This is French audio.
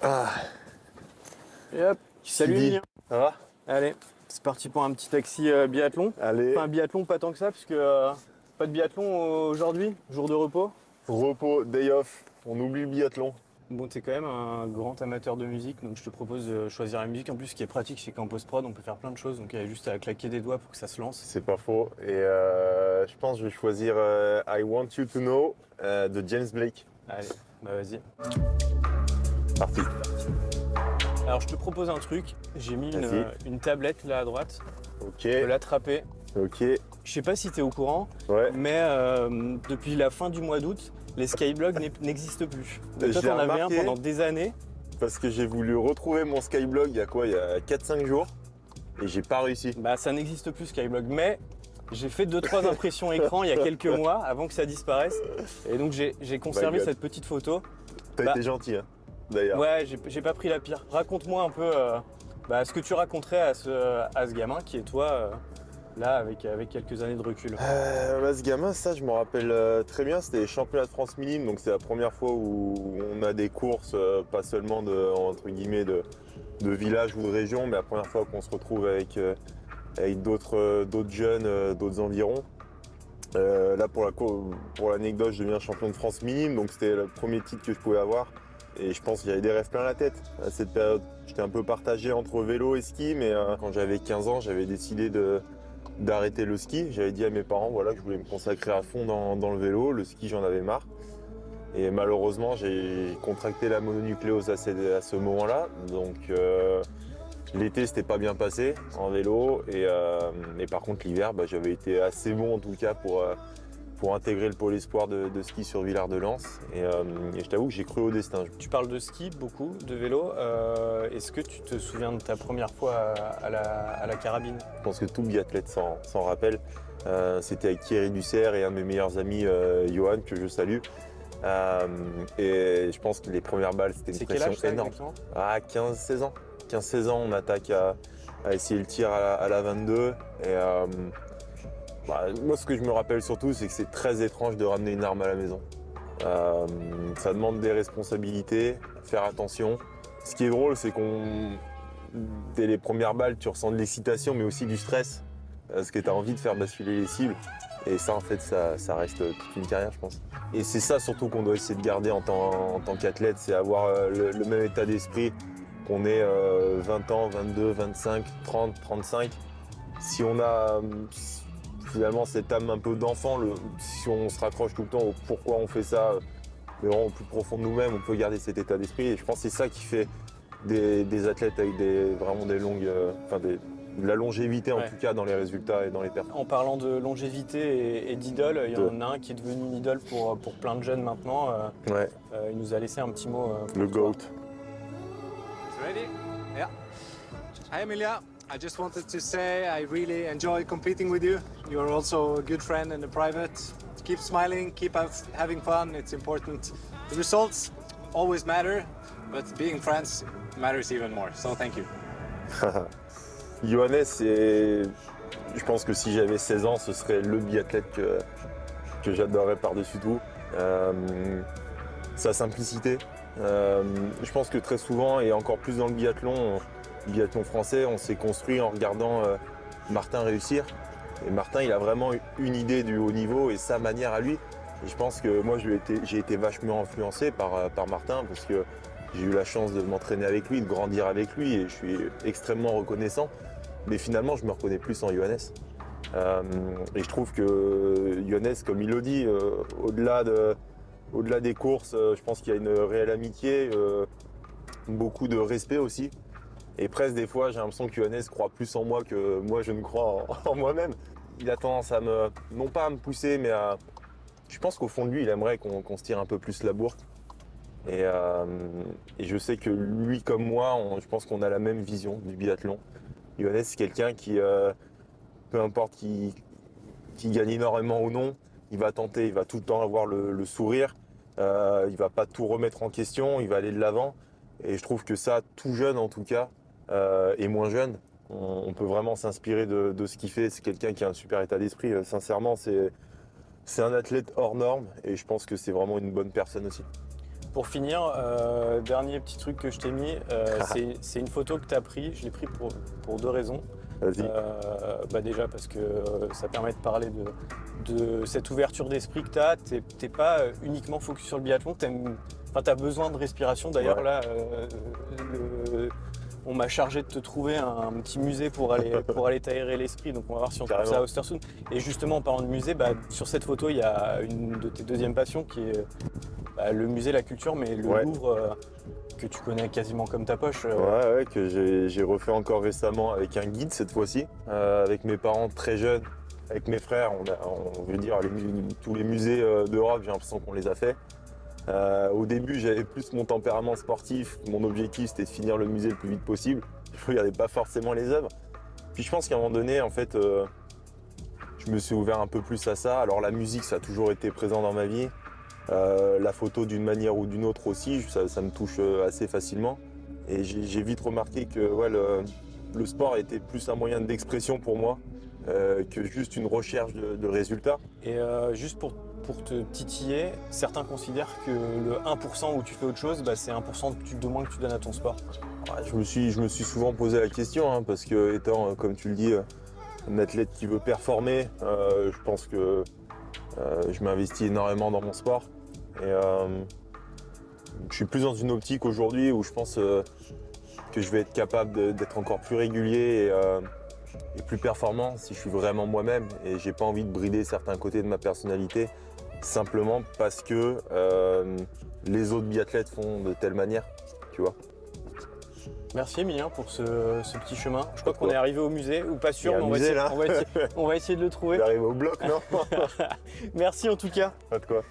Ah, Et hop, salut Sylvie, Emilien. ça va? Allez, c'est parti pour un petit taxi biathlon. Allez, Enfin, biathlon pas tant que ça, puisque pas de biathlon aujourd'hui, jour de repos. repos, day off, on oublie le biathlon. Bon, t'es quand même un grand amateur de musique, donc je te propose de choisir la musique. En plus, ce qui est pratique, c'est qu'en post-prod, on peut faire plein de choses, donc il y a juste à claquer des doigts pour que ça se lance. C'est pas faux. Et je pense que je vais choisir I Want You to Know de James Blake. Allez, bah vas-y. Parti. Alors, je te propose un truc. J'ai mis Vas-y. une tablette là à droite. Ok, Tu peux l'attraper. ok, Je sais pas si t'es au courant, ouais. mais depuis la fin du mois d'août, les skyblogs n'existent plus. Donc toi, J'ai t'en avais un remarqué. pendant des années. Parce que j'ai voulu retrouver mon Skyblog il y a quoi? Il y a 4-5 jours. Et j'ai pas réussi. Bah, ça n'existe plus Skyblog, mais j'ai fait 2-3 impressions écran il y a quelques mois avant que ça disparaisse. Et donc j'ai conservé God. cette petite photo. T'as Bah, été gentil, hein, d'ailleurs. Ouais, j'ai pas pris la pire. Raconte-moi un peu ce que tu raconterais à ce gamin qui est toi, là, avec quelques années de recul. Ce gamin, ça je m'en rappelle très bien, c'était les championnats de France minime, donc c'est la première fois où on a des courses, pas seulement entre guillemets de village ou de région, mais la première fois qu'on se retrouve avec d'autres jeunes, d'autres environs. Là pour l'anecdote, je deviens champion de France minime, donc c'était le premier titre que je pouvais avoir. Et je pense qu'il y avait des rêves plein la tête. À cette période, j'étais un peu partagé entre vélo et ski, mais quand j'avais 15 ans, j'avais décidé d'arrêter le ski. J'avais dit à mes parents voilà, que je voulais me consacrer à fond dans le vélo. Le ski, j'en avais marre. Et malheureusement, j'ai contracté la mononucléose à ce moment-là. Donc l'été, c'était pas bien passé en vélo. Et par contre, l'hiver, j'avais été assez bon en tout cas pour intégrer le pôle espoir de ski sur Villard-de-Lans. Et je t'avoue que j'ai cru au destin. Tu parles de ski beaucoup, de vélo. Est-ce que tu te souviens de ta première fois à la carabine? Je pense que tout biathlète s'en rappelle. C'était avec Thierry Dussert et un de mes meilleurs amis, Johan, que je salue. Et je pense que les premières balles, c'était une C'est quel âge pression ça énorme. exactement? Ah, 15-16 ans. 15-16 ans, on attaque à essayer le tir à la 22. Moi, ce que je me rappelle surtout, c'est que c'est très étrange de ramener une arme à la maison. Ça demande des responsabilités, faire attention. Ce qui est drôle, c'est dès les premières balles, tu ressens de l'excitation, mais aussi du stress, parce que tu as envie de faire basculer les cibles. Et ça, en fait, ça reste toute une carrière, je pense. Et c'est ça surtout qu'on doit essayer de garder en tant qu'athlète, c'est avoir le même état d'esprit qu'on ait 20 ans, 22, 25, 30, 35. Si on a finalement cette âme un peu d'enfant, si on se raccroche tout le temps au pourquoi on fait ça, mais vraiment au plus profond de nous-mêmes, on peut garder cet état d'esprit. Et je pense que c'est ça qui fait des athlètes avec vraiment des longues, de la longévité en tout cas dans les résultats et dans les pertes. En parlant de longévité et d'idole, il y en a un qui est devenu une idole pour plein de jeunes maintenant. Ouais, Il nous a laissé un petit mot pour le toi. GOAT. It's ready? Yeah. Hi, Emilia. I just wanted to say I really enjoy competing with you. You are also a good friend in the private. Keep smiling, keep having fun. It's important. The results always matter, but being friends matters even more. So thank you. Johannes, je pense que si j'avais 16 ans, ce serait le biathlète que j'adorerais par-dessus tout. Sa simplicité. Je pense que très souvent, et encore plus dans le biathlon français, on s'est construit en regardant Martin réussir. Et Martin, il a vraiment une idée du haut niveau et sa manière à lui. Et je pense que moi, j'ai été vachement influencé par Martin parce que j'ai eu la chance de m'entraîner avec lui, de grandir avec lui et je suis extrêmement reconnaissant. Mais finalement, je me reconnais plus en Johannes. Et je trouve que Johannes, comme il le dit, au-delà des courses, je pense qu'il y a une réelle amitié, beaucoup de respect aussi. Et presque des fois, j'ai l'impression que Johannes croit plus en moi que moi, je ne crois en moi-même. Il a tendance non pas à me pousser, mais je pense qu'au fond de lui, il aimerait qu'on se tire un peu plus la bourre. Et je sais que lui comme moi, je pense qu'on a la même vision du biathlon. Johannes, c'est quelqu'un qui, peu importe qui gagne énormément ou non, il va tenter, il va tout le temps avoir le sourire. Il va pas tout remettre en question, il va aller de l'avant. Et je trouve que ça, tout jeune en tout cas, et moins jeune, on peut vraiment s'inspirer de ce qu'il fait. C'est quelqu'un qui a un super état d'esprit. Sincèrement, c'est un athlète hors norme et je pense que c'est vraiment une bonne personne aussi. Pour finir, dernier petit truc que je t'ai mis, c'est une photo que tu as pris. Je l'ai pris pour deux raisons. Vas-y. Déjà parce que ça permet de parler de cette ouverture d'esprit que tu as. Tu n'es pas uniquement focus sur le biathlon, tu as besoin de respiration. D'ailleurs, Ouais. là, on m'a chargé de te trouver un petit musée pour aller t'aérer l'esprit. Donc on va voir si on trouve Carrément. ça à Östersund. Et justement, en parlant de musée, sur cette photo, il y a une de tes deuxièmes passions qui est le musée, la culture, mais le Ouais. Louvre que tu connais quasiment comme ta poche. Ouais, que j'ai refait encore récemment avec un guide cette fois-ci, avec mes parents très jeunes, avec mes frères. On veut dire tous les musées d'Europe, j'ai l'impression qu'on les a fait. Au début, j'avais plus mon tempérament sportif. Mon objectif, c'était de finir le musée le plus vite possible. Je ne regardais pas forcément les œuvres. Puis je pense qu'à un moment donné, en fait, je me suis ouvert un peu plus à ça. Alors la musique, ça a toujours été présent dans ma vie. La photo d'une manière ou d'une autre aussi, ça me touche assez facilement. Et j'ai vite remarqué que le sport était plus un moyen d'expression pour moi que juste une recherche de résultats. Et juste pour te titiller, certains considèrent que le 1% où tu fais autre chose, c'est 1% de moins que tu donnes à ton sport. Ouais, je me suis souvent posé la question, hein, parce que étant, comme tu le dis, un athlète qui veut performer, je pense que je m'investis énormément dans mon sport. Et je suis plus dans une optique aujourd'hui où je pense que je vais être capable d'être encore plus régulier et plus performant si je suis vraiment moi-même. Et j'ai pas envie de brider certains côtés de ma personnalité simplement parce que les autres biathlètes font de telle manière, tu vois. Merci Emilien pour ce petit chemin. Je crois Pas de qu'on quoi. est arrivé au musée, ou pas sûr, Il y a mais un on va, musée, essayer, là. on va essayer de le trouver. J'arrive au bloc, non? Merci en tout cas. Pas de quoi.